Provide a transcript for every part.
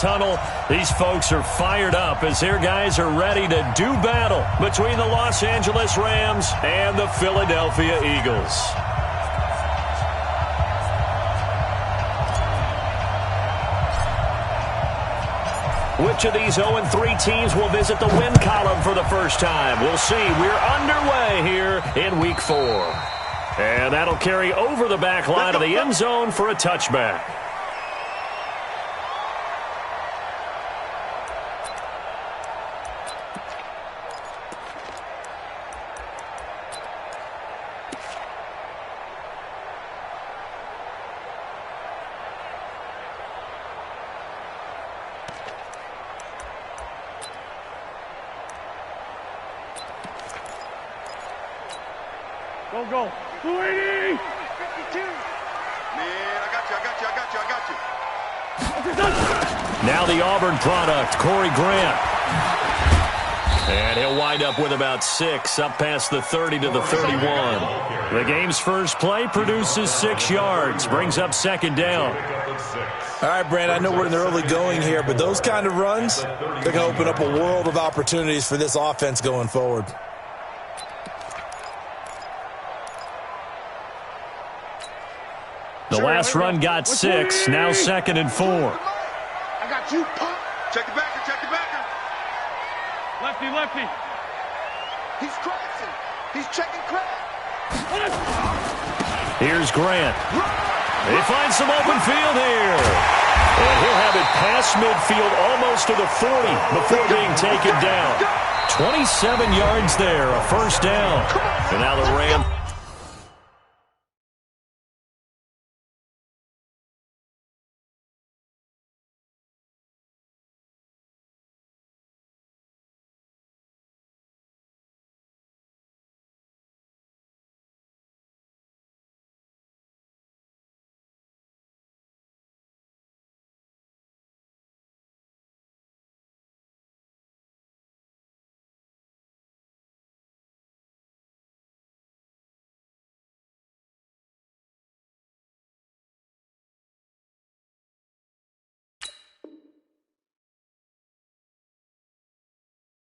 Tunnel. These folks are fired up as their guys are ready to do battle between the Los Angeles Rams and the Philadelphia Eagles. Which of these 0-3 teams will visit the win column for the first time? We'll see. We're underway here in Week 4. And that'll carry over the back line of the end zone for a touchback. Go. 280! 52! Man, I got you. Now the Auburn product, Corey Grant. And he'll wind up with about 6, up past the 30 to the 31. The game's first play produces 6 yards, brings up second down. All right, Brand, I know we're in the early going here, but those kind of runs, they're going to open up a world of opportunities for this offense going forward. The last run got 6, now 2nd and 4. I got you, punk. Check the backer. Lefty. He's crashing. He's checking crack. Here's Grant. They find some open field here. And he'll have it past midfield almost to the 40 before being taken down. 27 yards there, a first down. And now the Rams.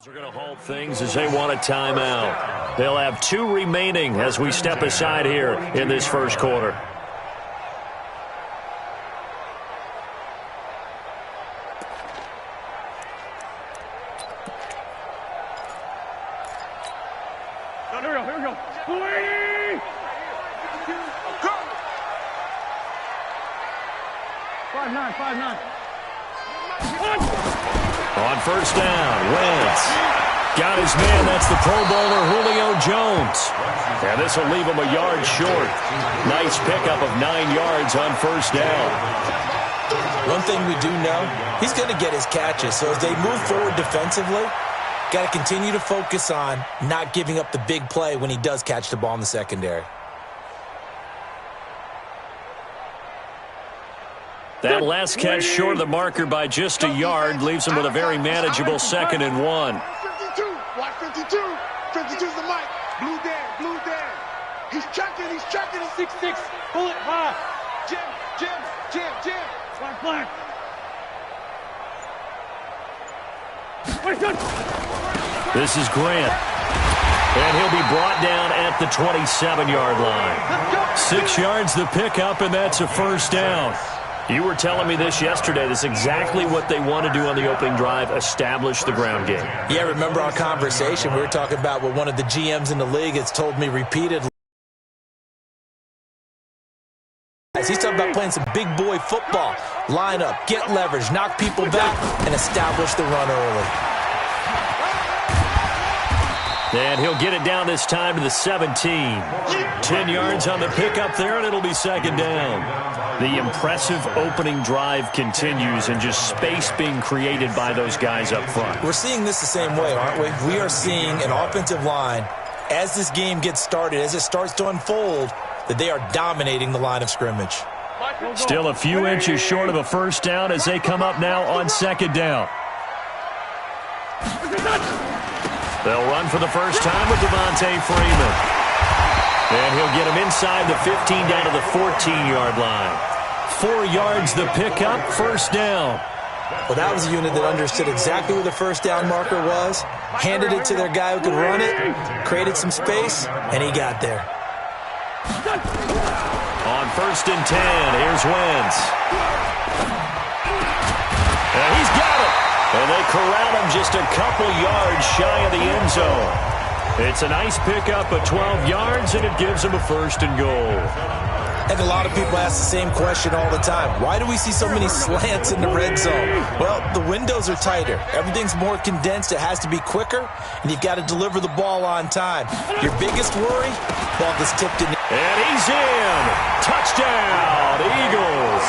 They're going to halt things as they want a timeout. They'll have 2 remaining as we step aside here in this first quarter. Here we go. 280! 5-9. On first down, Wentz got his man. That's the Pro Bowler Julio Jones. And this will leave him a yard short. Nice pickup of 9 yards on first down. One thing we do know, he's going to get his catches. So as they move forward defensively, got to continue to focus on not giving up the big play when he does catch the ball in the secondary. That last catch short of the marker by just a yard leaves him with a very manageable 2nd and 1. Watch 52. 52's the mic. Blue Dan. He's checking. 6-6. Pull it high. Jim. Black. This is Grant. And he'll be brought down at the 27-yard line. 6 yards the pickup, and that's a first down. You were telling me this yesterday. This is exactly what they want to do on the opening drive, establish the ground game. Yeah, remember our conversation? We were talking about what one of the GMs in the league has told me repeatedly. He's talking about playing some big boy football. Line up, get leverage, knock people back, and establish the run early. And he'll get it down this time to the 17. 10 yards on the pickup there, and it'll be second down. The impressive opening drive continues, and just space being created by those guys up front. We're seeing this the same way, aren't we? We are seeing an offensive line, as this game gets started, as it starts to unfold, that they are dominating the line of scrimmage. Still a few inches short of a first down as they come up now on second down. They'll run for the first time with Devontae Freeman. And he'll get him inside the 15 down to the 14-yard line. 4 yards the pickup, first down. Well, that was a unit that understood exactly where the first down marker was, handed it to their guy who could run it, created some space, and he got there. On 1st and 10, here's Wentz. And he's got it. And they corral him just a couple yards shy of the end zone. It's a nice pickup of 12 yards, and it gives him a 1st and goal. And a lot of people ask the same question all the time. Why do we see so many slants in the red zone? Well, the windows are tighter. Everything's more condensed. It has to be quicker, and you've got to deliver the ball on time. Your biggest worry? Ball gets tipped in. And he's in. Touchdown, Eagles.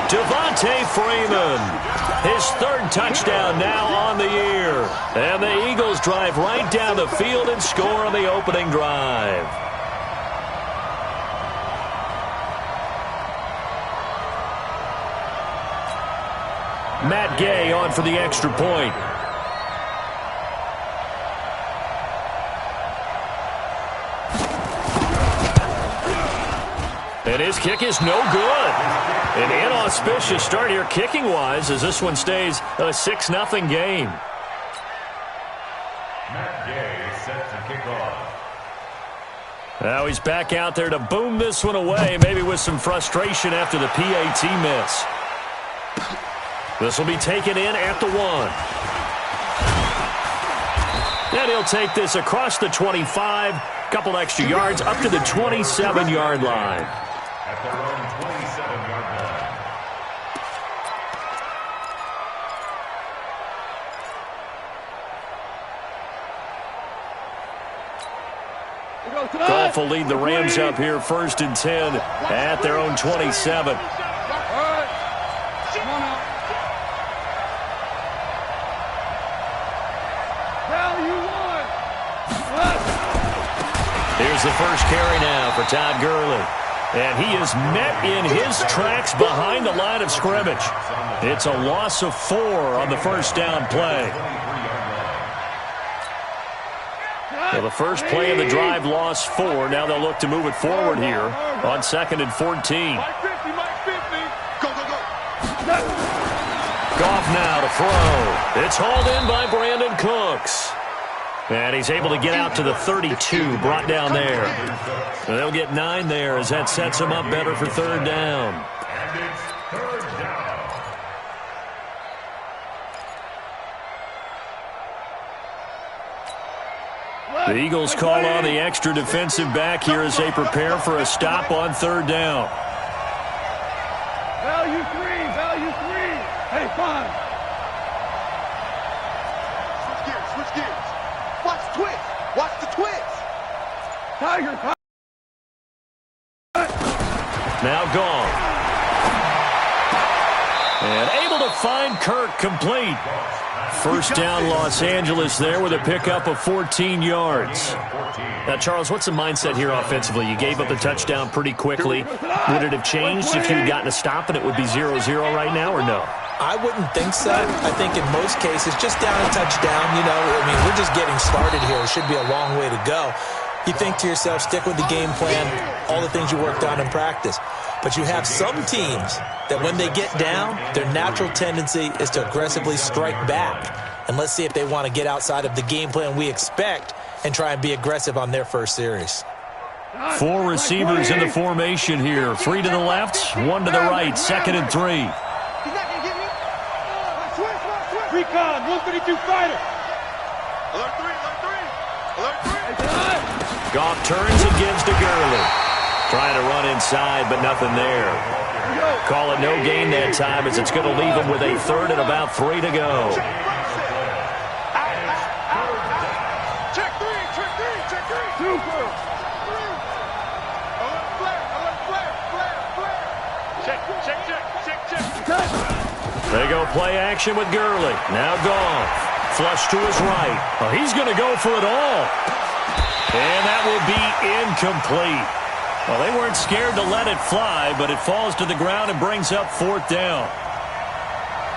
Devontae Freeman. His 3rd touchdown now on the year. And the Eagles drive right down the field and score on the opening drive. Matt Gay on for the extra point. And his kick is no good. An inauspicious start here kicking-wise as this one stays a 6-0 game. Matt Gay set to kick off. Now he's back out there to boom this one away, maybe with some frustration after the PAT miss. This will be taken in at the 1. And he'll take this across the 25, couple extra yards up to the 27-yard line. At their own 27-yard line. Goff will lead the Rams up here 1st and 10 at their own 27. Here's the first carry now for Todd Gurley. And he is met in his tracks behind the line of scrimmage. It's a loss of 4 on the first down play. So the first play of the drive lost 4. Now they'll look to move it forward here on 2nd and 14. Goff now to throw. It's hauled in by Brandon Cooks. And he's able to get out to the 32, brought down there. And they'll get 9 there as that sets him up better for 3rd down. And it's 3rd down. The Eagles call on the extra defensive back here as they prepare for a stop on 3rd down. Value 3. Hey, 5. Switch gears. Watch the twist. Watch the twist. Tiger. Now gone. And able to find Kirk complete. 1st down Los Angeles there with a pickup of 14 yards. Now, Charles, what's the mindset here offensively? You gave up the touchdown pretty quickly. Would it have changed if you had gotten a stop and it would be 0-0 right now, or no? I wouldn't think so. I think in most cases, just down a touchdown, we're just getting started here. It should be a long way to go. You think to yourself, stick with the game plan, all the things you worked on in practice. But you have some teams that when they get down, their natural tendency is to aggressively strike back. And let's see if they want to get outside of the game plan we expect and try and be aggressive on their first series. 4 receivers in the formation here. 3 to the left, 1 to the right, 2nd and 3. Recon, 132 fighter. Alert 3. Goff turns and gives to Gurley. Trying to run inside, but nothing there. Call it no gain that time as it's going to leave him with a 3rd and about 3 to go. Check 3. Super. Check. They go play action with Gurley. Now Goff. Flush to his right. Oh, he's going to go for it all. And that will be incomplete. Well, they weren't scared to let it fly, but it falls to the ground and brings up 4th down.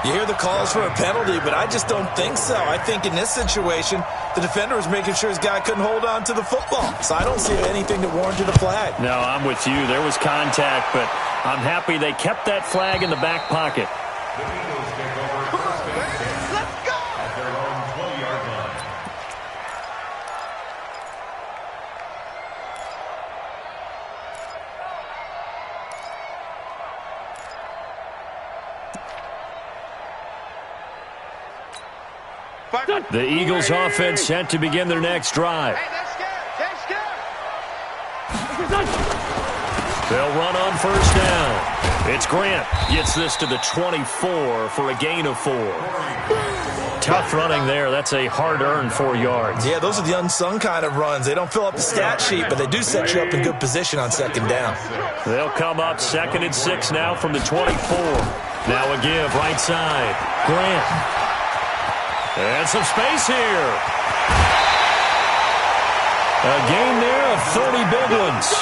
You hear the calls for a penalty, but I just don't think so. I think in this situation, the defender was making sure his guy couldn't hold on to the football. So I don't see anything that warranted a flag. No, I'm with you. There was contact, but I'm happy they kept that flag in the back pocket. The Eagles take over The Eagles offense set to begin their next drive. They'll run on first down. It's Grant. Gets this to the 24 for a gain of 4. Tough running there. That's a hard-earned 4 yards. Yeah, those are the unsung kind of runs. They don't fill up the stat sheet, but they do set you up in good position on second down. They'll come up 2nd and 6 now from the 24. Now a give right side. Grant. And some space here. A gain there of 30 big ones.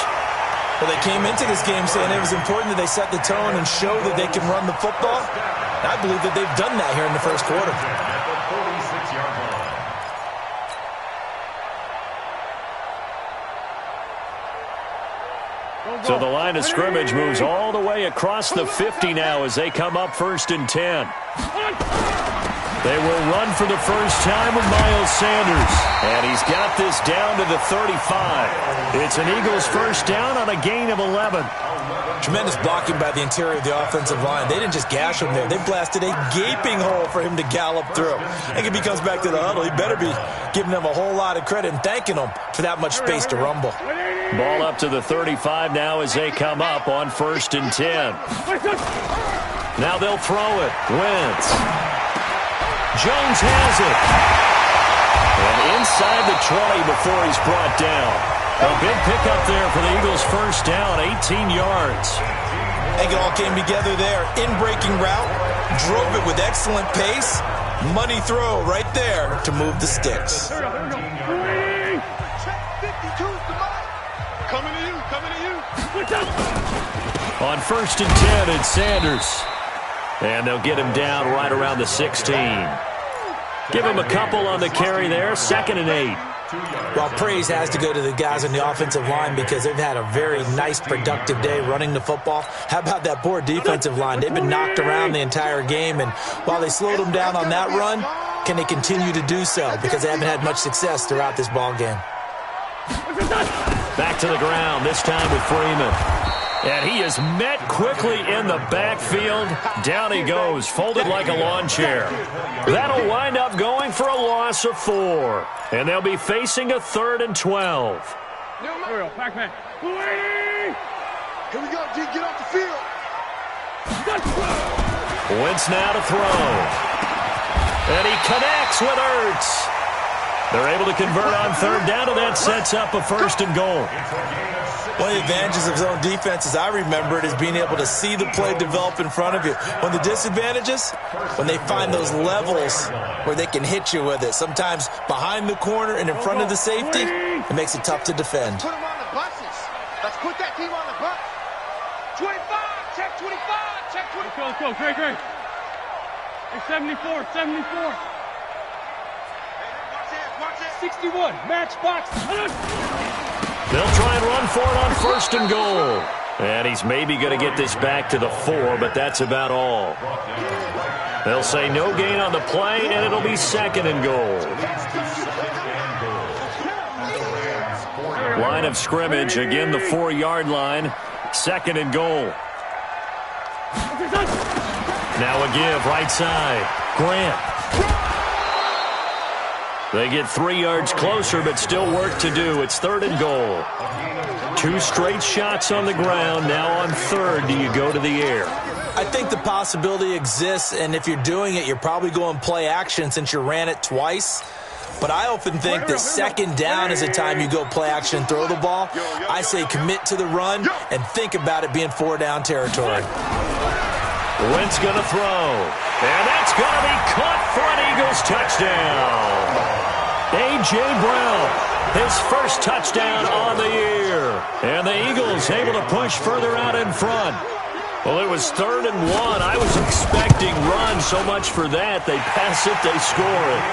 Well, they came into this game saying it was important that they set the tone and show that they can run the football. And I believe that they've done that here in the first quarter. So the line of scrimmage moves all the way across the 50 now as they come up 1st and 10. They will run for the first time with Miles Sanders. And he's got this down to the 35. It's an Eagles first down on a gain of 11. Tremendous blocking by the interior of the offensive line. They didn't just gash him there. They blasted a gaping hole for him to gallop through. I think if he comes back to the huddle, he better be giving them a whole lot of credit and thanking them for that much space to rumble. Ball up to the 35 now as they come up on 1st and 10. Now they'll throw it. Wentz. Jones has it. And inside the 20 before he's brought down. A big pickup there for the Eagles first down, 18 yards. I think it all came together there. In-breaking route, drove it with excellent pace. Money throw right there to move the sticks. Coming to you. On 1st and 10, it's Sanders. And they'll get him down right around the 16. Give him a couple on the carry there, 2nd and 8. Well, praise has to go to the guys on the offensive line because they've had a very nice, productive day running the football. How about that poor defensive line? They've been knocked around the entire game, and while they slowed them down on that run, can they continue to do so? Because they haven't had much success throughout this ball game. Back to the ground, this time with Freeman. And he is met quickly in the backfield. Down he goes, folded like a lawn chair. That'll wind up going for a loss of 4. And they'll be facing a 3rd and 12. Pac-Man. Here we go, G. Get off the field. Wentz now to throw. And he connects with Ertz. They're able to convert on 3rd down, and that sets up a 1st and goal. One of the advantages of zone defense, as I remember it, is being able to see the play develop in front of you. One of the disadvantages, when they find those levels where they can hit you with it. Sometimes behind the corner and in front of the safety, it makes it tough to defend. Put them on the buses. Let's put that team on the bus. 25, check 25, check 25. Let's go, Great. Hey, 74. 61, matchbox. They'll try and run for it on 1st and goal. And he's maybe going to get this back to the 4, but that's about all. They'll say no gain on the play, and it'll be 2nd and goal. Line of scrimmage, again the 4-yard line. 2nd and goal. Now a give, right side. Grant. They get 3 yards closer, but still work to do. It's 3rd and goal. 2 straight shots on the ground. Now on 3rd, do you go to the air? I think the possibility exists, and if you're doing it, you're probably going play action since you ran it twice. But I often think that 2nd down is a time you go play action and throw the ball. I say commit to the run and think about it being 4-down territory. Wentz going to throw. And that's going to be caught for an Eagles touchdown. A.J. Brown, his first touchdown on the year. And the Eagles able to push further out in front. Well, it was 3rd and 1. I was expecting run so much for that. They pass it, they score it.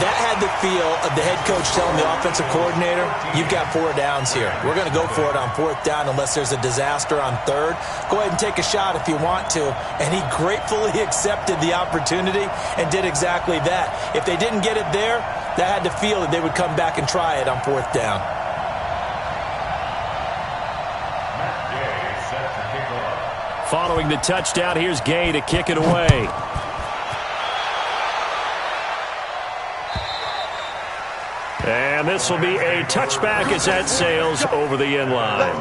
That had the feel of the head coach telling the offensive coordinator, you've got 4 downs here. We're going to go for it on 4th down unless there's a disaster on 3rd. Go ahead and take a shot if you want to. And he gratefully accepted the opportunity and did exactly that. If they didn't get it there, that had the feel that they would come back and try it on 4th down. Following the touchdown, here's Gay to kick it away. And this will be a touchback as that sails over the end line.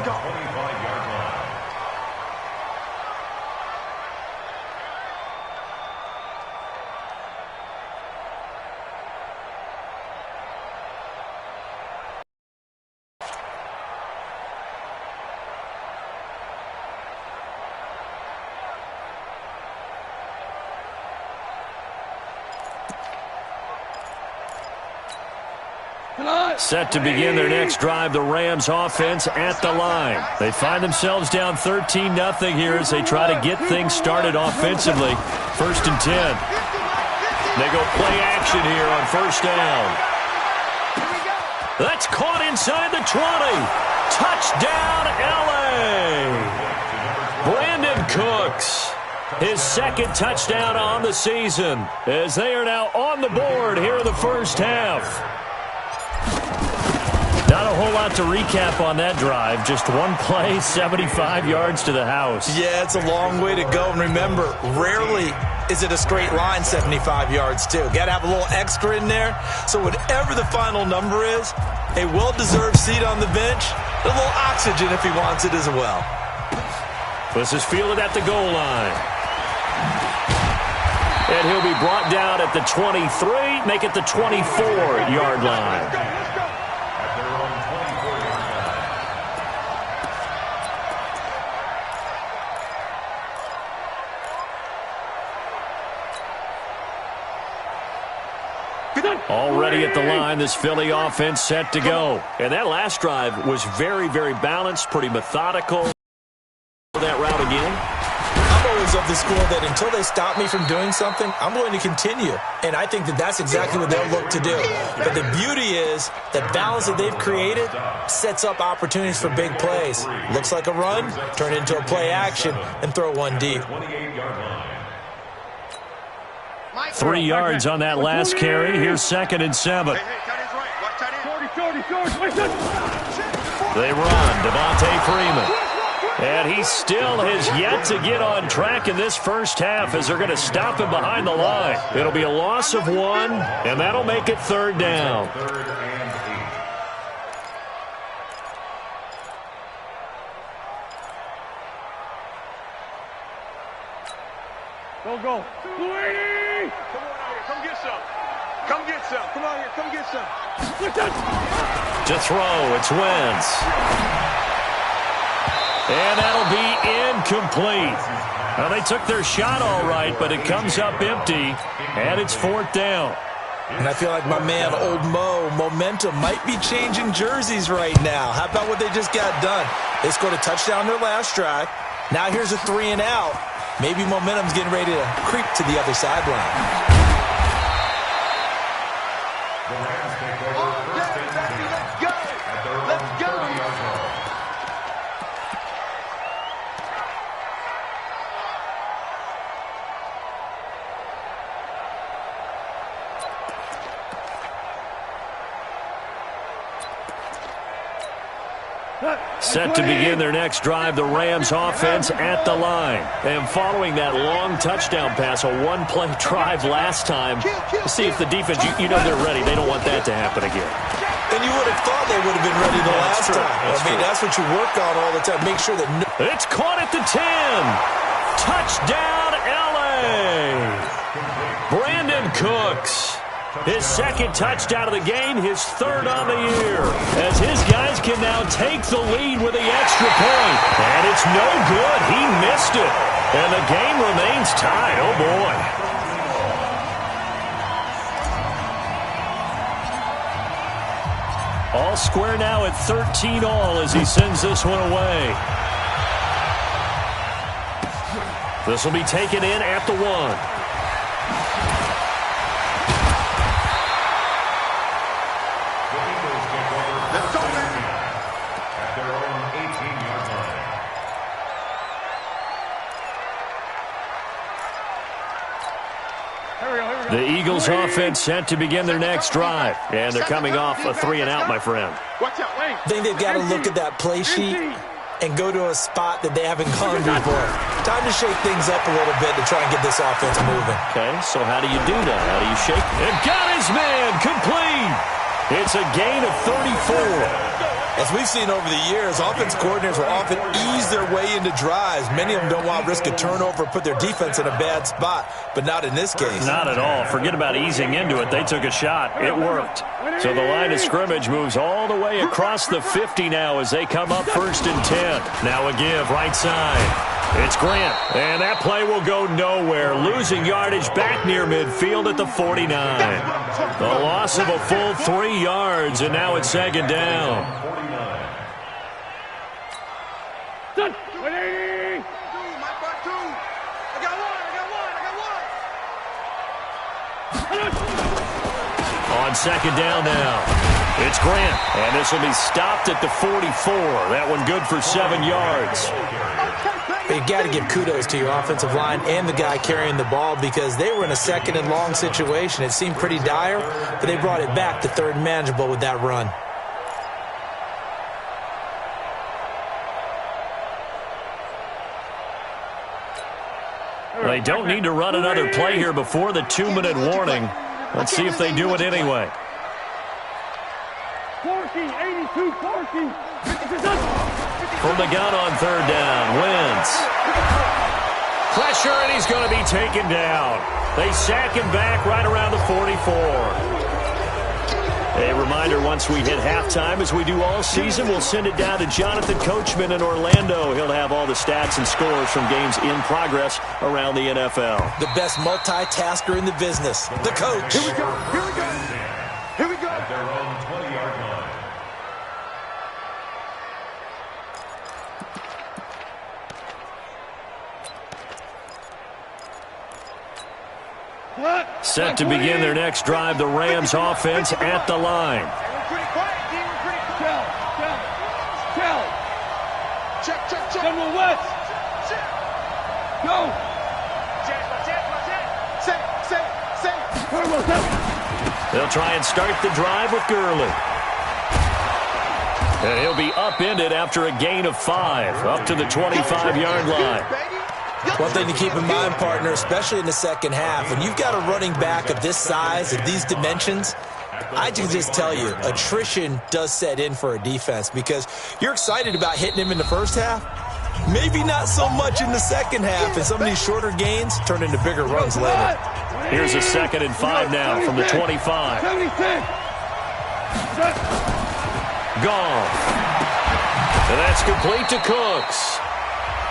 Set to begin their next drive, the Rams offense at the line. They find themselves down 13-0 here as they try to get things started offensively. 1st and 10. They go play action here on 1st down. That's caught inside the 20. Touchdown, L.A. Brandon Cooks, his 2nd touchdown on the season as they are now on the board here in the first half. Not a whole lot to recap on that drive. Just one play, 75 yards to the house. Yeah, it's a long way to go. And remember, rarely is it a straight line 75 yards, too. Got to have a little extra in there. So whatever the final number is, a well-deserved seat on the bench, a little oxygen if he wants it as well. This is fielded at the goal line. And he'll be brought down at the 23, make it the 24-yard line. Already at the line, this Philly offense set to go. And that last drive was very, very balanced, pretty methodical. That route again. I'm always of the school that until they stop me from doing something, I'm going to continue. And I think that that's exactly what they'll look to do. But the beauty is the balance that they've created sets up opportunities for big plays. Looks like a run, turn it into a play action, and throw one deep. 3 yards on that last carry. Here's 2nd and 7. They run. Devontae Freeman. And he still has yet to get on track in this first half as they're going to stop him behind the line. It'll be a loss of 1, and that'll make it 3rd down. Go. Come get some. Come get some. Come on here. Come get some. To throw, it's Wentz. And that'll be incomplete. Now, they took their shot all right, but it comes up empty, and it's 4th down. And I feel like my man, Old Mo, momentum might be changing jerseys right now. How about what they just got done? They scored a touchdown their last drive. Now here's a 3 and out. Maybe momentum's getting ready to creep to the other sideline. The Rams take over 1st and 10 at their own 30-yard line. Set to begin their next drive, the Rams offense at the line. And following that long touchdown pass, a one-play drive last time, see if the defense, you know they're ready. They don't want that to happen again. And you would have thought they would have been ready the last time. That's what you work on all the time. Make sure that... It's caught at the 10. Touchdown, L.A. Brandon Cooks. His 2nd touchdown of the game, his 3rd on the year, as his guys can now take the lead with the extra point. And it's no good. He missed it. And the game remains tied. Oh, boy. All square now at 13-all as he sends this one away. This will be taken in at the 1. The Eagles offense set to begin their next drive. And they're coming off a 3 and out, my friend. I think they've got to look at that play sheet and go to a spot that they haven't gone before. Time to shake things up a little bit to try and get this offense moving. Okay, so how do you do that? How do you shake it? And got his man complete. It's a gain of 34. As we've seen over the years, offense coordinators will often ease their way into drives. Many of them don't want to risk a turnover, put their defense in a bad spot, but not in this case. Not at all. Forget about easing into it. They took a shot. It worked. So the line of scrimmage moves all the way across the 50 now as they come up 1st and 10. Now a give right side. It's Grant, and that play will go nowhere. Losing yardage back near midfield at the 49. The loss of a full 3 yards, and now it's 2nd down. Done. 180. On 2nd down now. It's Grant, and this will be stopped at the 44. That one good for 7 yards. You got to give kudos to your offensive line and the guy carrying the ball because they were in a 2nd and long situation. It seemed pretty dire, but they brought it back to 3rd and manageable with that run. They don't need to run another play here before the 2-minute warning. Let's see if they do it anyway. 82, 40. From the gun on 3rd down, Wentz. Pressure, and he's going to be taken down. They sack him back right around the 44. A reminder, once we hit halftime, as we do all season, we'll send it down to Jonathan Coachman in Orlando. He'll have all the stats and scores from games in progress around the NFL. The best multitasker in the business, the coach. Here we go. Here we go. Here we go. At their own 20-yard line. Set to begin their next drive, the Rams offense at the line. Check. General West. Go. They'll try and start the drive with Gurley. And he'll be upended after a gain of 5, up to the 25-yard line. One thing to keep in mind, partner, especially in the second half, when you've got a running back of this size, of these dimensions, I can just tell you, attrition does set in for a defense because you're excited about hitting him in the first half. Maybe not so much in the second half, and some of these shorter gains turn into bigger runs later. Here's a 2nd and 5 now from the 25. 76. Gone. And that's complete to Cooks.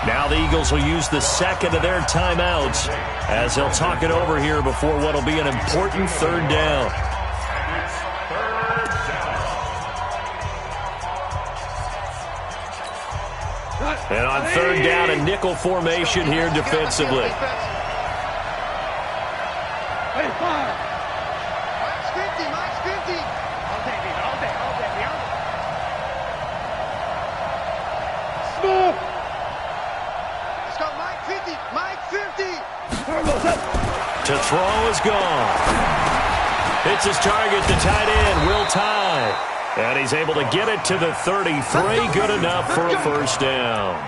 Now the Eagles will use the 2nd of their timeouts as they'll talk it over here before what will be an important 3rd down. And on 3rd down, a nickel formation here defensively. To throw is gone. Hits his target, the tight end, Will Tye. And he's able to get it to the 33. Good enough for a 1st down.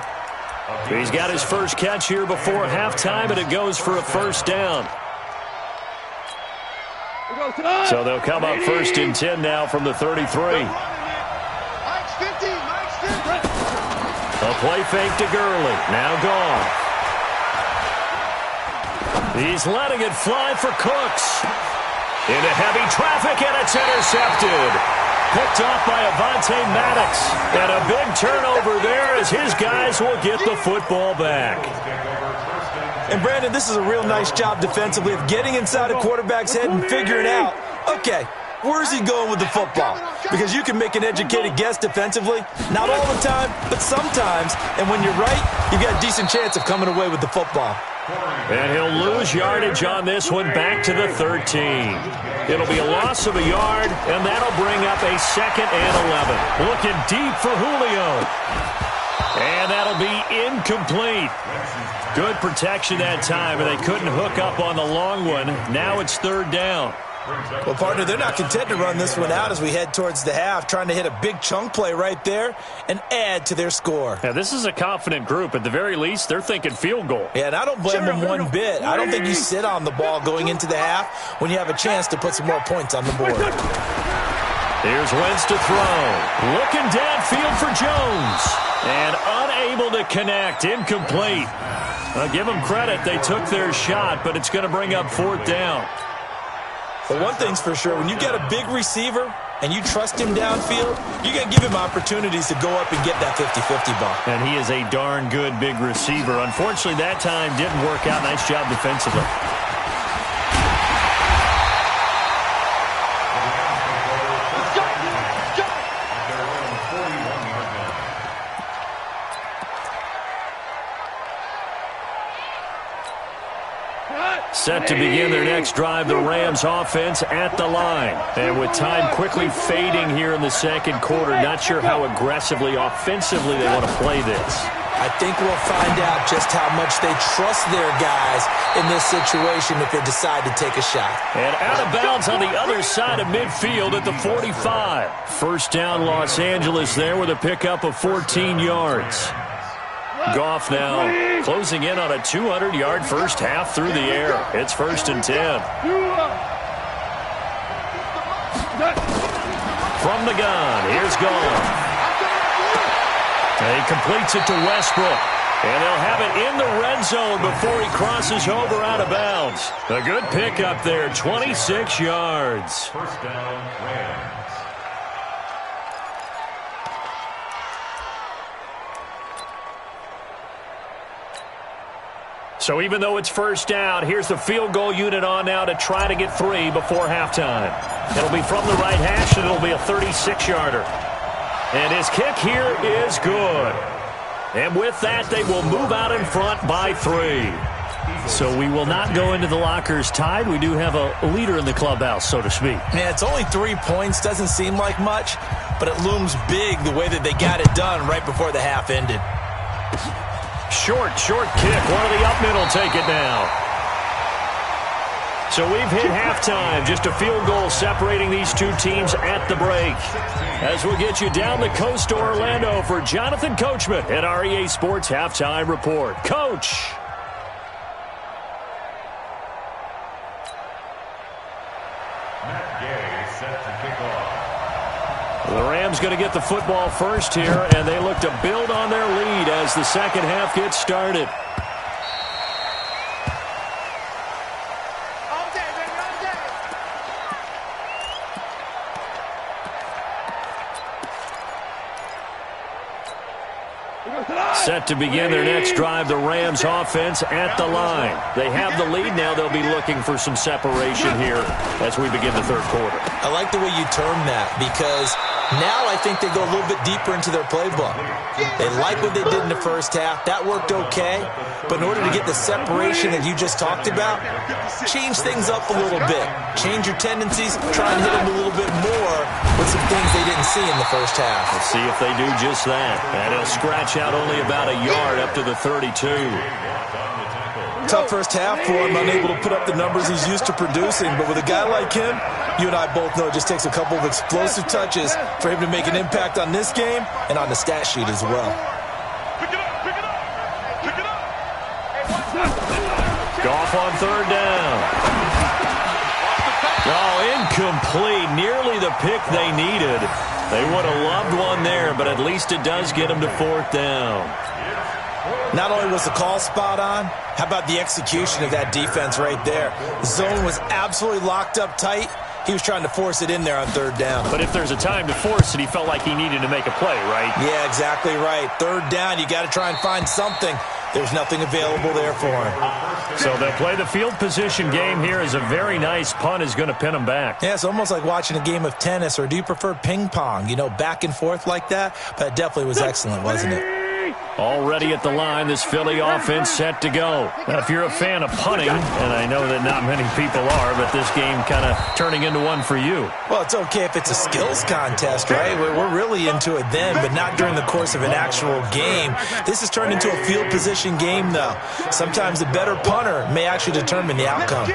He's got his first catch here before halftime, and it goes for a 1st down. So they'll come up 1st and 10 now from the 33. A play fake to Gurley. Now gone. He's letting it fly for Cooks. Into heavy traffic, and it's intercepted. Picked off by Avonte Maddox. And a big turnover there as his guys will get the football back. And, Brandon, this is a real nice job defensively of getting inside a quarterback's head and figuring out, okay, where's he going with the football? Because you can make an educated guess defensively. Not all the time, but sometimes. And when you're right, you've got a decent chance of coming away with the football. And he'll lose yardage on this one back to the 13. It'll be a loss of a yard, and that'll bring up a 2nd and 11. Looking deep for Julio. And that'll be incomplete. Good protection that time, and they couldn't hook up on the long one. Now it's 3rd down. Well, partner, they're not content to run this one out as we head towards the half, trying to hit a big chunk play right there and add to their score. Now, this is a confident group. At the very least, they're thinking field goal. Yeah, and I don't blame them one bit. I don't think you sit on the ball going into the half when you have a chance to put some more points on the board. Here's Wentz to throw. Looking downfield for Jones. And unable to connect. Incomplete. I'll give them credit. They took their shot, but it's going to bring up 4th down. But one thing's for sure, when you got a big receiver and you trust him downfield, you're going to give him opportunities to go up and get that 50-50 ball. And he is a darn good big receiver. Unfortunately, that time didn't work out. Nice job defensively. Set to begin their next drive, the Rams offense at the line. And with time quickly fading here in the second quarter, not sure how aggressively, offensively they want to play this. I think we'll find out just how much they trust their guys in this situation if they decide to take a shot. And out of bounds on the other side of midfield at the 45. First down, Los Angeles there with a pickup of 14 yards. Goff now closing in on a 200-yard first half through the air. It's 1st and 10. From the gun, here's Goff. He completes it to Westbrook. And they'll have it in the red zone before he crosses over out of bounds. A good pickup there, 26 yards. First down, Rams. So even though it's first down, here's the field goal unit on now to try to get 3 before halftime. It'll be from the right hash, and it'll be a 36-yarder. And his kick here is good. And with that, they will move out in front by 3. So we will not go into the lockers tied. We do have a leader in the clubhouse, so to speak. Yeah, it's only 3 points. Doesn't seem like much, but it looms big the way that they got it done right before the half ended. Short kick. One of the up middle take it now. So we've hit halftime. Just a field goal separating these two teams at the break. As we'll get you down the coast to Orlando for Jonathan Coachman at REA Sports Halftime Report. Coach. The Rams going to get the football first here, and they look to build on their lead as the second half gets started. Set to begin their next drive, the Rams offense at the line. They have the lead now. They'll be looking for some separation here as we begin the third quarter. I like the way you term that because now I think they go a little bit deeper into their playbook. They like what they did in the first half. That worked okay. But in order to get the separation that you just talked about, change things up a little bit. Change your tendencies. Try and hit them a little bit more with some things they didn't see in the first half. We'll see if they do just that. And he'll scratch out only about a yard up to the 32. Tough first half for him, unable to put up the numbers he's used to producing. But with a guy like him, you and I both know it just takes a couple of explosive touches for him to make an impact on this game and on the stat sheet as well. Goff on third down. Oh, incomplete. Nearly the pick they needed. They would have loved one there, but at least it does get them to fourth down. Not only was the call spot on, how about the execution of that defense right there? The zone was absolutely locked up tight. He was trying to force it in there on third down. But if there's a time to force it, he felt like he needed to make a play, right? Yeah, exactly right. Third down, you got to try and find something. There's nothing available there for him. So they'll play the field position game here as a very nice punt is going to pin them back. Yeah, it's almost like watching a game of tennis, or do you prefer ping pong? You know, back and forth like that? But it definitely was excellent, wasn't it? Already at the line, this Philly offense set to go. Now, if you're a fan of punting, and I know that not many people are, but this game kind of turning into one for you. Well, it's okay if it's a skills contest, right? We're really into it then, but not during the course of an actual game. This has turned into a field position game, though. Sometimes the better punter may actually determine the outcome.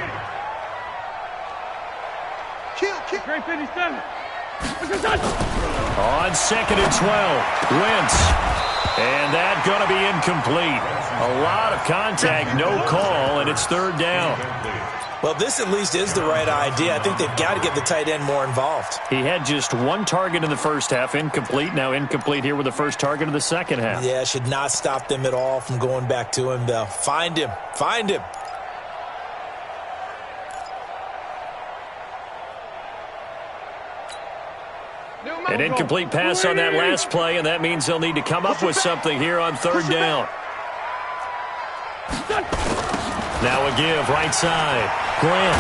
Great 57. On 2nd and 12, Wentz. And that's going to be incomplete. A lot of contact, no call, and it's third down. Well, this at least is the right idea. I think they've got to get the tight end more involved. He had just one target in the first half, incomplete. Now incomplete here with the first target of the second half. Yeah, should not stop them at all from going back to him, though. Find him. Find him. An incomplete pass on that last play, and that means they'll need to come up with something here on third down. Now a give, right side. Grant.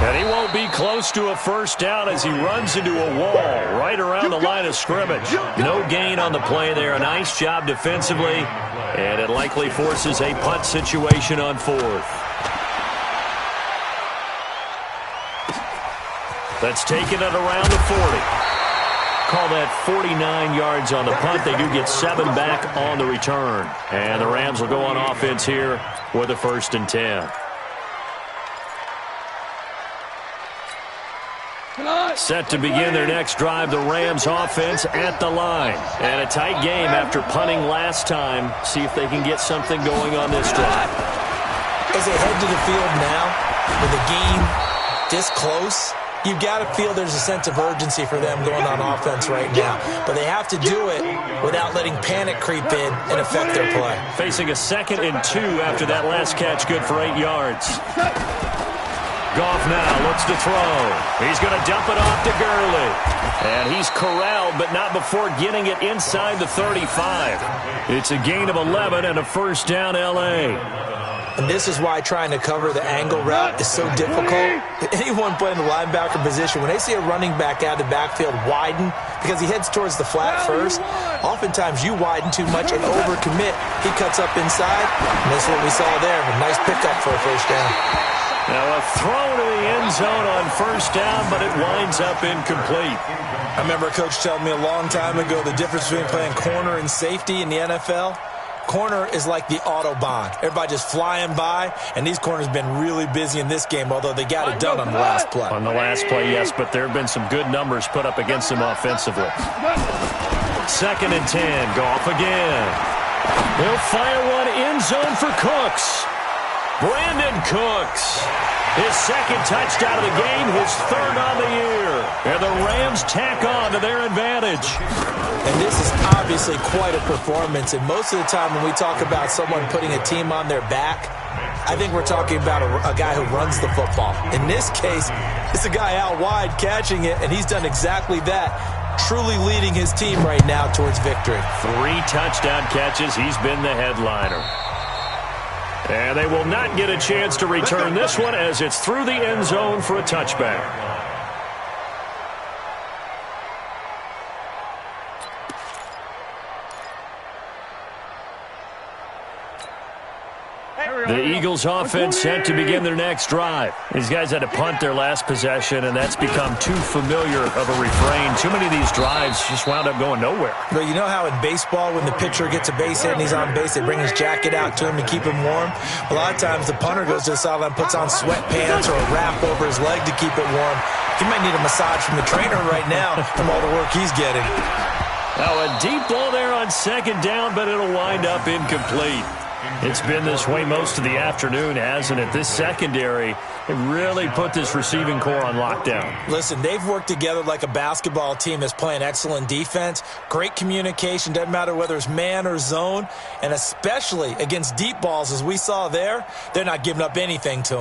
And he won't be close to a first down as he runs into a wall right around the line of scrimmage. No gain on the play there. A nice job defensively, and it likely forces a punt situation on fourth. That's taken at around the 40. Call that 49 yards on the punt. They do get 7 back on the return. And the Rams will go on offense here with a 1st and 10. Set to begin their next drive, the Rams offense at the line. And a tight game after punting last time. See if they can get something going on this drive. As they head to the field now, with the game this close, you've got to feel there's a sense of urgency for them going on offense right now. But they have to do it without letting panic creep in and affect their play. Facing a 2nd and 2 after that last catch, good for 8 yards. Goff now looks to throw. He's going to dump it off to Gurley. And he's corralled, but not before getting it inside the 35. It's a gain of 11 and a 1st down L.A. And this is why trying to cover the angle route is so difficult. Anyone playing the linebacker position, when they see a running back out of the backfield widen because he heads towards the flat first, oftentimes you widen too much and overcommit. He cuts up inside, and that's what we saw there. A nice pickup for a 1st down. Now a throw to the end zone on 1st down, but it winds up incomplete. I remember a coach telling me a long time ago the difference between playing corner and safety in the NFL. Corner is like the Autobahn. Everybody just flying by, and these corners have been really busy in this game, although they got it done on the last play. On the last play, yes, but there have been some good numbers put up against them offensively. 2nd and 10, Goff again. He'll fire one end zone for Cooks. Brandon Cooks. His 2nd touchdown of the game, his 3rd on the year. And the Rams tack on to their advantage. And this is obviously quite a performance. And most of the time when we talk about someone putting a team on their back, I think we're talking about a guy who runs the football. In this case, it's a guy out wide catching it, and he's done exactly that, truly leading his team right now towards victory. 3 touchdown catches. He's been the headliner. And they will not get a chance to return this one as it's through the end zone for a touchback. The Eagles offense set to begin their next drive. These guys had to punt their last possession, and that's become too familiar of a refrain. Too many of these drives just wound up going nowhere. But you know how in baseball, when the pitcher gets a base hit and he's on base, they bring his jacket out to him to keep him warm? A lot of times the punter goes to the sideline, puts on sweatpants or a wrap over his leg to keep it warm. He might need a massage from the trainer right now from all the work he's getting. Now a deep ball there on 2nd down, but it'll wind up incomplete. It's been this way most of the afternoon, hasn't it? This secondary, it really put this receiving core on lockdown. Listen, they've worked together like a basketball team that's playing excellent defense. Great communication, doesn't matter whether it's man or zone. And especially against deep balls, as we saw there, they're not giving up anything to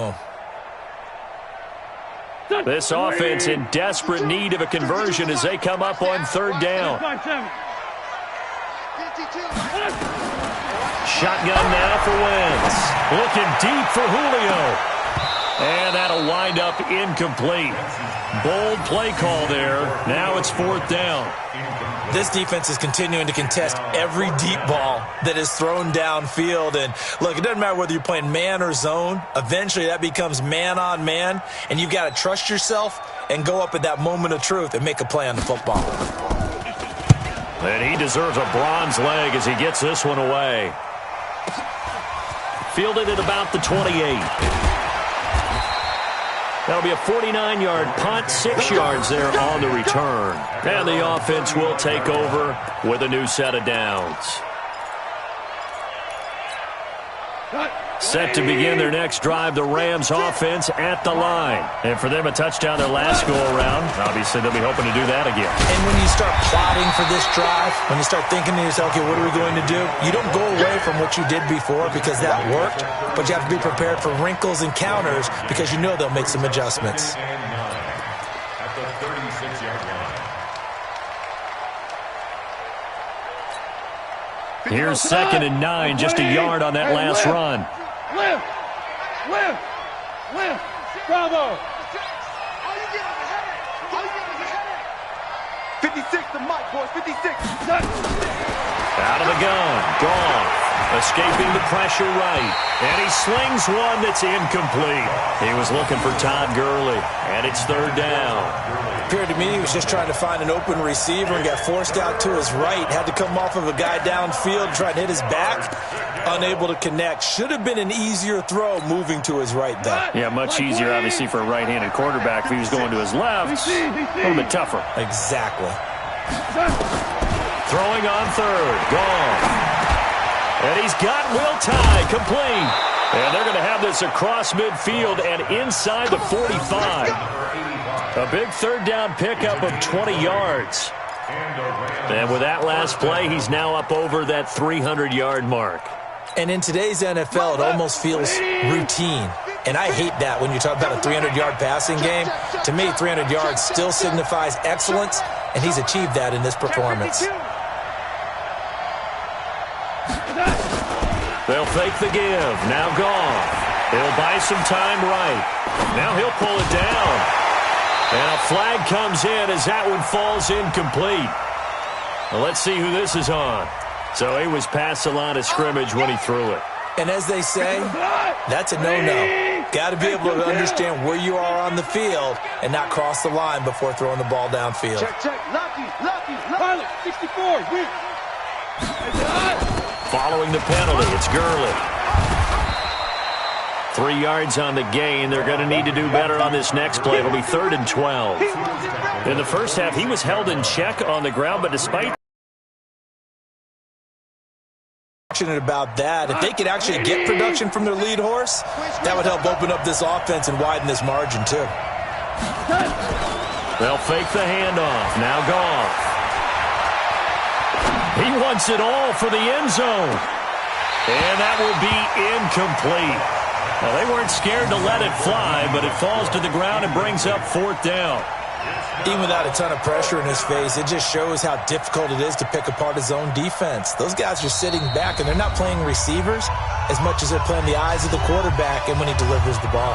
them. This offense in desperate need of a conversion as they come up on 3rd down. Shotgun now for Wentz. Looking deep for Julio. And that'll wind up incomplete. Bold play call there. Now it's 4th down. This defense is continuing to contest every deep ball that is thrown downfield. And look, it doesn't matter whether you're playing man or zone. Eventually that becomes man on man. And you've got to trust yourself and go up at that moment of truth and make a play on the football. And he deserves a bronze leg as he gets this one away. Fielded at about the 28. That'll be a 49-yard punt, 6 yards there on the return. And the offense will take over with a new set of downs. Set to begin their next drive, the Rams offense at the line. And for them, a touchdown their last go-around. Obviously, they'll be hoping to do that again. And when you start plotting for this drive, when you start thinking to yourself, okay, what are we going to do? You don't go away from what you did before because that worked, but you have to be prepared for wrinkles and counters because you know they'll make some adjustments. At the 36-yard line. Here's 2nd and 9, just a yard on that last run. Lift! Bravo! 56 to Mike, boys, 56. Out of the gun, Goff, escaping the pressure right, and he slings one that's incomplete. He was looking for Todd Gurley, and it's 3rd down. Appeared to me he was just trying to find an open receiver and got forced out to his right. Had to come off of a guy downfield, try to hit his back. Unable to connect. Should have been an easier throw moving to his right there. Yeah, much easier, obviously, for a right-handed quarterback. If he was going to his left, a little bit tougher. Exactly. Throwing on 3rd, Goff. And he's got Will Tye complete. And they're going to have this across midfield and inside the 45. A big 3rd down pickup of 20 yards. And with that last play, he's now up over that 300-yard mark. And in today's NFL, it almost feels routine. And I hate that when you talk about a 300-yard passing game. To me, 300 yards still signifies excellence, and he's achieved that in this performance. They'll fake the give. Now Goff. He'll buy some time right. Now he'll pull it down. And a flag comes in as that one falls incomplete. Well, let's see who this is on. So he was past the line of scrimmage when he threw it. And as they say, that's a no-no. Got to be able to understand where you are on the field and not cross the line before throwing the ball downfield. Check. Lucky. Pilot, 64, weak. Following the penalty, it's Gurley. 3 yards on the gain. They're going to need to do better on this next play. It'll be 3rd and 12. In the first half, he was held in check on the ground, but despite about that, if they could actually get production from their lead horse, that would help open up this offense and widen this margin too. They'll fake the handoff. Now Goff. He wants it all for the end zone. And that will be incomplete. Well, they weren't scared to let it fly, but it falls to the ground and brings up 4th down. Even without a ton of pressure in his face, it just shows how difficult it is to pick apart his own defense. Those guys are sitting back, and they're not playing receivers as much as they're playing the eyes of the quarterback and when he delivers the ball.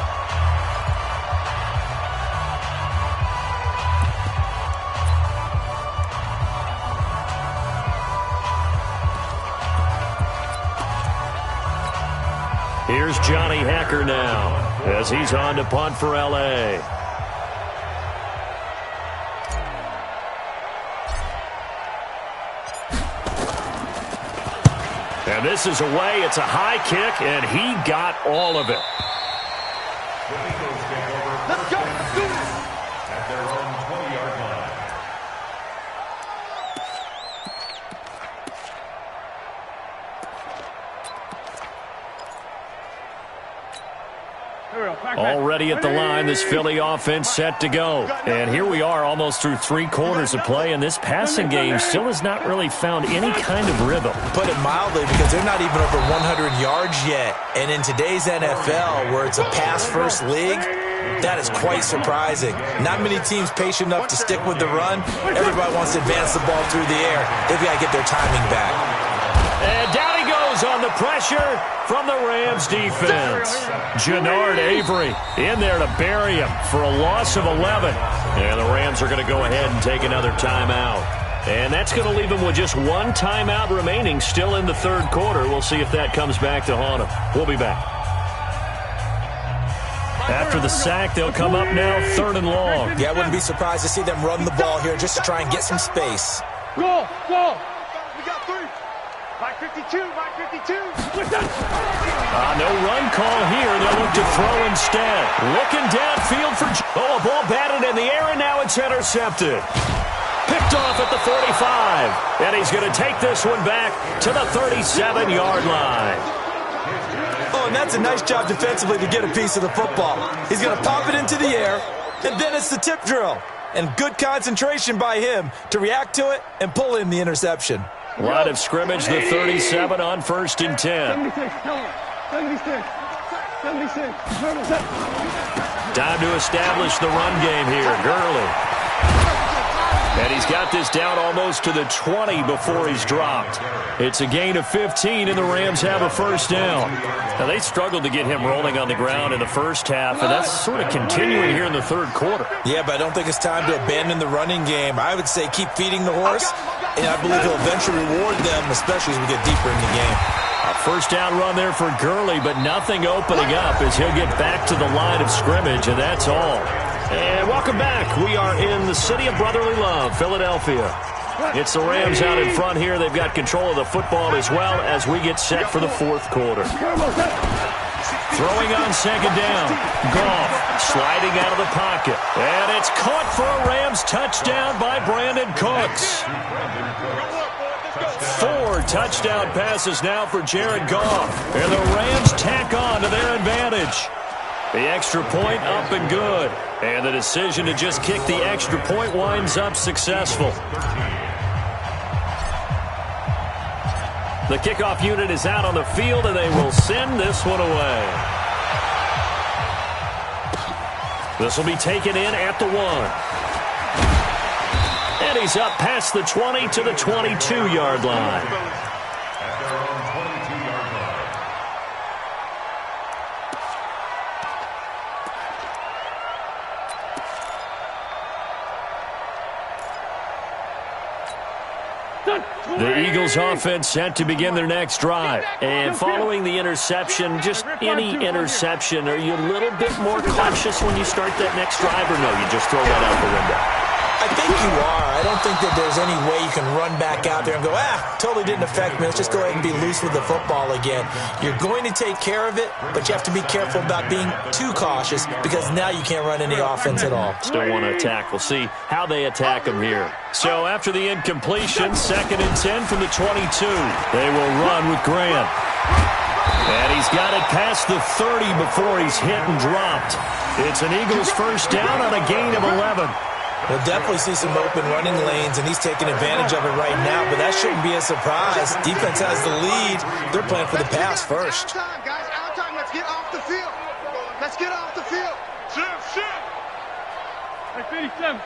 Here's Johnny Hacker now as he's on to punt for L.A. And this is away. It's a high kick, and he got all of it. Let's go. Let's do this. At their own 20-yard line. Already at the line, this Philly offense set to go. And here we are almost through 3 quarters of play, and this passing game still has not really found any kind of rhythm. Put it mildly, because they're not even over 100 yards yet. And in today's NFL, where it's a pass-first league, that is quite surprising. Not many teams patient enough to stick with the run. Everybody wants to advance the ball through the air. They've got to get their timing back. And down he goes on the pressure from the Rams defense. Jannard Avery in there to bury him for a loss of 11. And the Rams are going to go ahead and take another timeout. And that's going to leave them with just 1 timeout remaining still in the 3rd quarter. We'll see if that comes back to haunt them. We'll be back. After the sack, they'll come up now 3rd and long. Yeah, I wouldn't be surprised to see them run the ball here just to try and get some space. Go! We got 3. Mike 52. No run call here. They'll look to throw instead. Looking downfield for... Oh, a ball batted in the air, and now it's intercepted. Picked off at the 45. And he's going to take this one back to the 37-yard line. Oh, and that's a nice job defensively to get a piece of the football. He's going to pop it into the air, and then it's the tip drill. And good concentration by him to react to it and pull in the interception. Line of scrimmage, the 37 on 1st and 10. 76. Time to establish the run game here. Gurley. And he's got this down almost to the 20 before he's dropped. It's a gain of 15, and the Rams have a first down. Now, they struggled to get him rolling on the ground in the first half, and that's sort of continuing here in the third quarter. Yeah, but I don't think it's time to abandon the running game. I would say keep feeding the horse, and I believe he'll eventually reward them, especially as we get deeper in the game. A first down run there for Gurley, but nothing opening up as he'll get back to the line of scrimmage, and that's all. And welcome back. We are in the city of brotherly love, Philadelphia. It's the Rams out in front here. They've got control of the football as well as we get set for the fourth quarter. Throwing on second down. Goff sliding out of the pocket. And it's caught for a Rams touchdown by Brandon Cooks. 4 touchdown passes now for Jared Goff. And the Rams tack on to their advantage. The extra point up and good. And the decision to just kick the extra point winds up successful. The kickoff unit is out on the field, and they will send this one away. This will be taken in at the 1. And he's up past the 20 to the 22-yard line. The Eagles offense set to begin their next drive. And following the interception, just any interception, are you a little bit more cautious when you start that next drive, or no, you just throw that out the window? I think you are. I don't think that there's any way you can run back out there and go, totally didn't affect me. Let's just go ahead and be loose with the football again. You're going to take care of it, but you have to be careful about being too cautious because now you can't run any offense at all. Still want to attack. We'll see how they attack them here. So after the incompletion, 2nd and 10 from the 22. They will run with Grant. And he's got it past the 30 before he's hit and dropped. It's an Eagles first down on a gain of 11. We'll definitely see some open running lanes, and he's taking advantage of it right now, but that shouldn't be a surprise. Defense has the lead. They're playing for the pass first. Out time, guys. Out time. Let's get off the field. Let's get off the field. Shift. Hey, 57.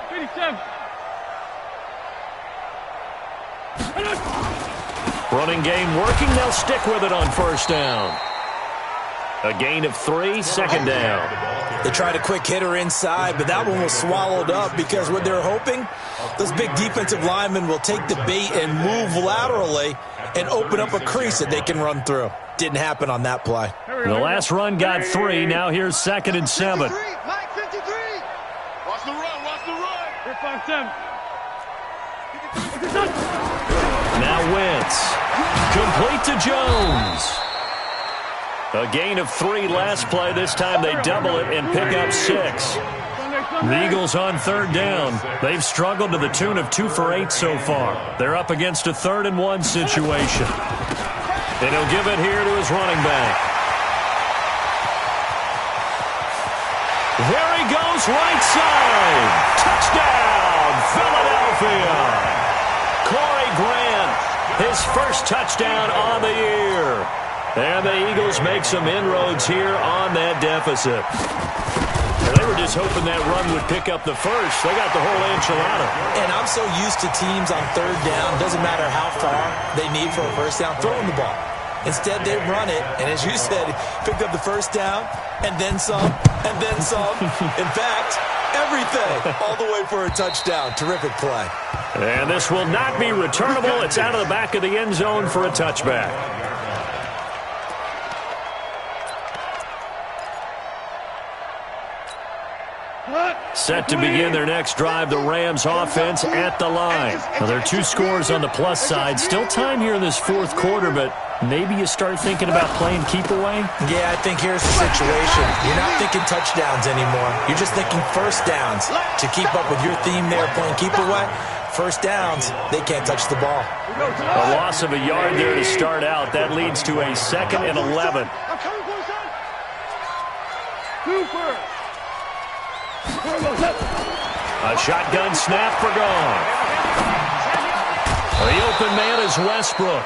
Running game working. They'll stick with it on first down. A gain of 3, 2nd down. They tried a quick hitter inside, but that one was swallowed up because what they're hoping, those big defensive linemen will take the bait and move laterally and open up a crease that they can run through. Didn't happen on that play. The last run got 3. Now here's 2nd and 7. Mike 53. Watch the run. Here, 5-7. Now Wentz. Complete to Jones. A gain of 3 last play. This time they double it and pick up 6. The Eagles on 3rd down. They've struggled to the tune of 2 for 8 so far. They're up against a 3rd and 1 situation. And he'll give it here to his running back. There he goes, right side. Touchdown, Philadelphia. Corey Grant, his first touchdown on the year. And the Eagles make some inroads here on that deficit. They were just hoping that run would pick up the first. They got the whole enchilada. And I'm so used to teams on 3rd down, doesn't matter how far they need for a first down, throwing the ball. Instead, they run it, and as you said, picked up the first down, and then some, and then some. In fact, everything, all the way for a touchdown. Terrific play. And this will not be returnable. It's out of the back of the end zone for a touchback. Set to begin their next drive, the Rams offense at the line. Now, there are 2 scores on the plus side. Still time here in this fourth quarter, but maybe you start thinking about playing keep away? Yeah, I think here's the situation. You're not thinking touchdowns anymore. You're just thinking first downs. To keep up with your theme there, playing keep away, first downs, they can't touch the ball. A loss of a yard there to start out. That leads to a 2nd and 11. Super. A shotgun snap for Goff. The open man is Westbrook.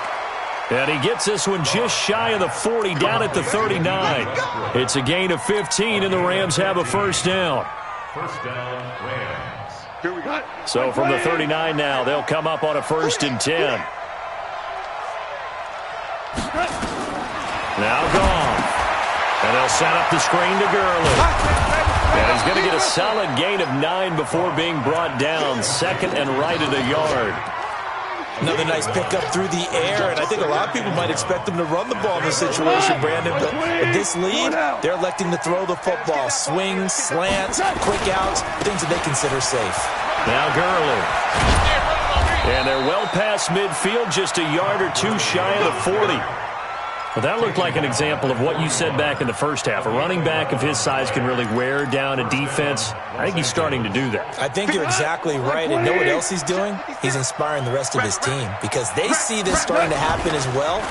And he gets this one just shy of the 40, down at the 39. It's a gain of 15, and the Rams have a first down. First down, Rams. Here we go. So from the 39 now, they'll come up on a 1st and 10. Now Goff. And they'll set up the screen to Gurley. And he's going to get a solid gain of 9 before being brought down. 2nd and right at a yard. Another nice pickup through the air, and I think a lot of people might expect them to run the ball in this situation, Brandon. But with this lead, they're electing to throw the football. Swings, slants, quick outs, things that they consider safe. Now Gurley. And they're well past midfield, just a yard or two shy of the 40. Well, that looked like an example of what you said back in the first half. A running back of his size can really wear down a defense. I think he's starting to do that. I think you're exactly right. And know what else he's doing? He's inspiring the rest of his team because they see this starting to happen as well.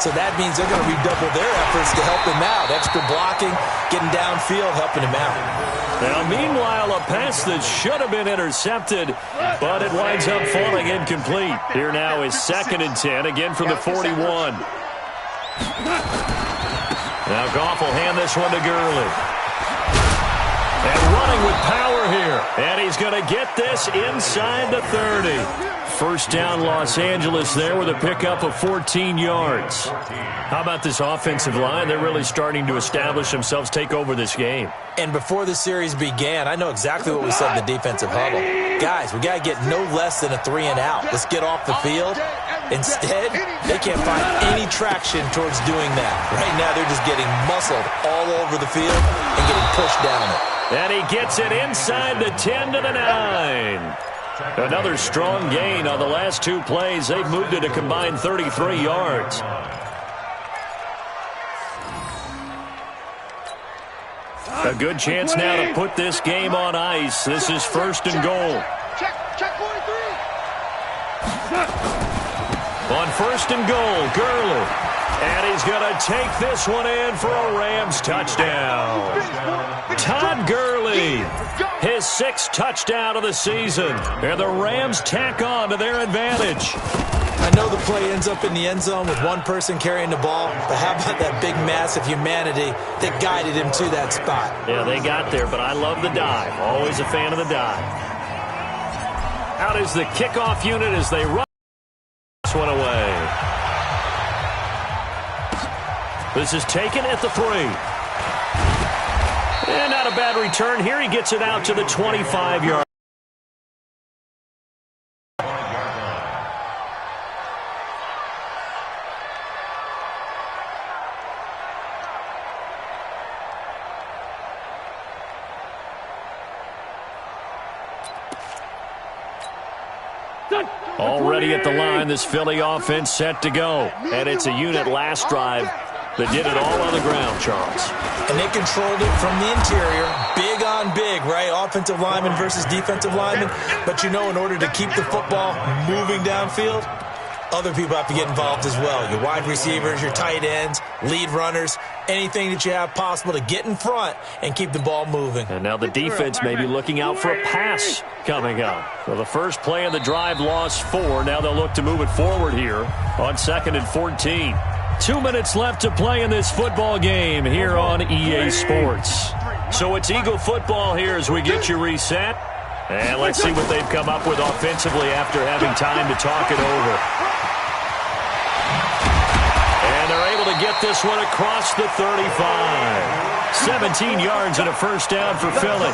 So that means they're going to redouble their efforts to help him out. Extra blocking, getting downfield, helping him out. Now, meanwhile, a pass that should have been intercepted, but it winds up falling incomplete. Here now is 2nd and 10, again from the 41. Now Goff will hand this one to Gurley. And running with power here. And he's going to get this inside the 30. First down Los Angeles there with a pickup of 14 yards. How about this offensive line? They're really starting to establish themselves, take over this game. And before the series began, I know exactly what we said in the defensive huddle. Guys, we got to get no less than a 3 and out. Let's get off the field. Instead, they can't find any traction towards doing that. Right now, they're just getting muscled all over the field and getting pushed down it. And he gets it inside the 10 to the 9. Another strong gain on the last 2 plays. They've moved it a combined 33 yards. A good chance now to put this game on ice. This is 1st and goal. Check 43. On 1st and goal, Gurley. And he's going to take this one in for a Rams touchdown. Todd Gurley, his 6th touchdown of the season. And the Rams tack on to their advantage. I know the play ends up in the end zone with one person carrying the ball, but how about that big mass of humanity that guided him to that spot? Yeah, they got there, but I love the dive. Always a fan of the dive. Out is the kickoff unit as they run this one away. This is taken at the 3. And not a bad return here. He gets it out to the 25-yard. Already at the line, this Philly offense set to go. And it's a unit last drive that did it all on the ground, Charles. And they controlled it from the interior. Big on big, right? Offensive lineman versus defensive lineman. But, you know, in order to keep the football moving downfield, other people have to get involved as well. Your wide receivers, your tight ends, lead runners, anything that you have possible to get in front and keep the ball moving. And now the defense may be looking out for a pass coming up. So the first play of the drive lost 4. Now they'll look to move it forward here on 2nd and 14. 2 minutes left to play in this football game here on EA Sports. So it's Eagle football here as we get you reset. And let's see what they've come up with offensively after having time to talk it over. And they're able to get this one across the 35. 17 yards and a first down for Philly.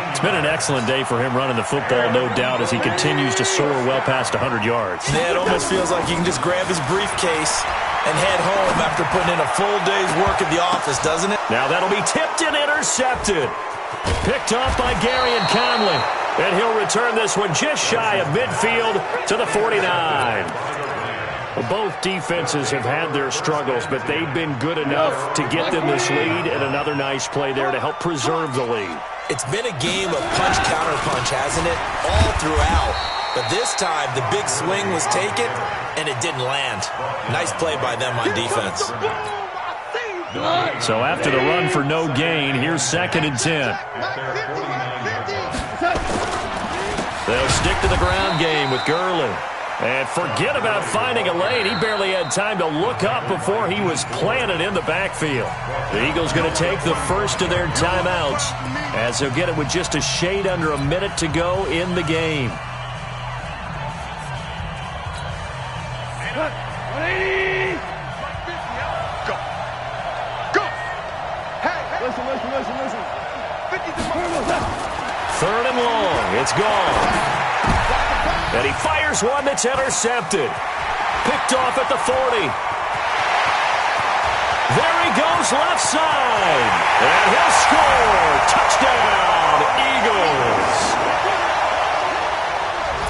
It's been an excellent day for him running the football, no doubt, as he continues to soar well past 100 yards. Yeah, it almost feels like you can just grab his briefcase and head home after putting in a full day's work at the office, doesn't it? Now that'll be tipped and intercepted. Picked off by Gary and Conley. And he'll return this one just shy of midfield to the 49. Well, both defenses have had their struggles, but they've been good enough to get them this lead, and another nice play there to help preserve the lead. It's been a game of punch-counter-punch, hasn't it? All throughout. But this time, the big swing was taken, and it didn't land. Nice play by them on defense. So after the run for no gain, here's 2nd and 10. They'll stick to the ground game with Gurley. And forget about finding a lane. He barely had time to look up before he was planted in the backfield. The Eagles going to take the first of their timeouts as they'll get it with just a shade under a minute to go in the game. 180. Go. Listen. 3rd and long. It's gone. And he fires one that's intercepted. Picked off at the 40. There he goes left side. And he'll score. Touchdown, Eagles.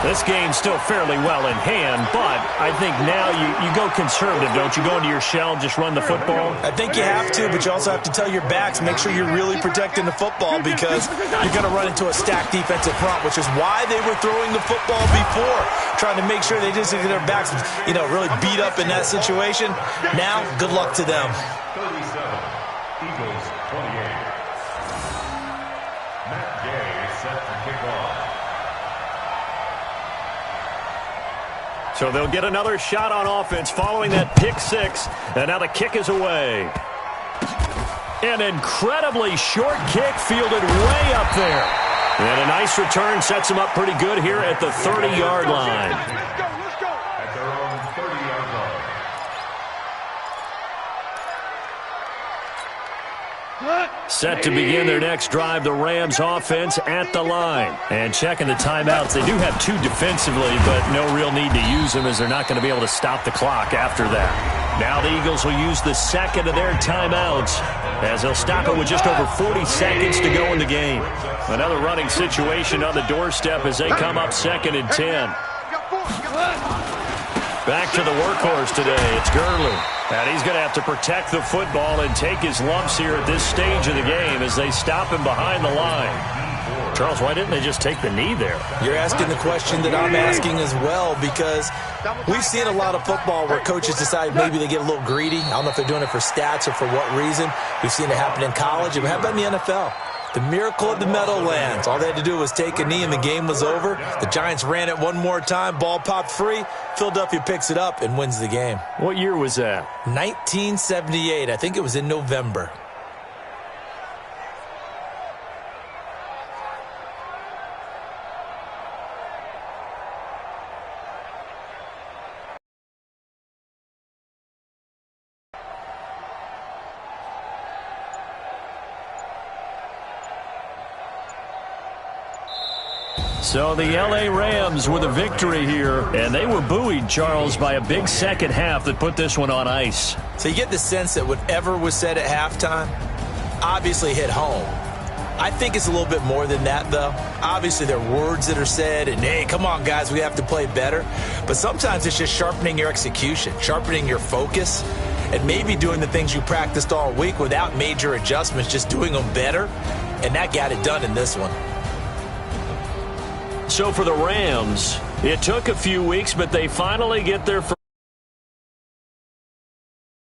This game's still fairly well in hand, but I think now you go conservative, don't you? Go into your shell and just run the football? I think you have to, but you also have to tell your backs, make sure you're really protecting the football because you're going to run into a stacked defensive front, which is why they were throwing the football before, trying to make sure they just get their backs, really beat up in that situation. Now, good luck to them. 37, Eagles 28. Matt Gay is set to kick off. So they'll get another shot on offense following that pick 6. And now the kick is away. An incredibly short kick fielded way up there. And a nice return sets him up pretty good here at the 30-yard line. Let's go. At their own 30-yard line. Set to begin their next drive, the Rams offense at the line. And checking the timeouts, they do have 2 defensively, but no real need to use them as they're not going to be able to stop the clock after that. Now the Eagles will use the 2nd of their timeouts as they'll stop it with just over 40 seconds to go in the game. Another running situation on the doorstep as they come up 2nd and 10. Back to the workhorse today. It's Gurley. And he's going to have to protect the football and take his lumps here at this stage of the game as they stop him behind the line. Charles, why didn't they just take the knee there? You're asking the question that I'm asking as well because we've seen a lot of football where coaches decide maybe they get a little greedy. I don't know if they're doing it for stats or for what reason. We've seen it happen in college. And how about in the NFL? The miracle of the Meadowlands. All they had to do was take a knee and the game was over. The Giants ran it one more time. Ball popped free. Philadelphia picks it up and wins the game. What year was that? 1978. I think it was in November. So the L.A. Rams with a victory here, and they were buoyed, Charles, by a big second half that put this one on ice. So you get the sense that whatever was said at halftime obviously hit home. I think it's a little bit more than that, though. Obviously, there are words that are said, and, hey, come on, guys, we have to play better. But sometimes it's just sharpening your execution, sharpening your focus, and maybe doing the things you practiced all week without major adjustments, just doing them better. And that got it done in this one. So for the Rams, it took a few weeks, but they finally get their first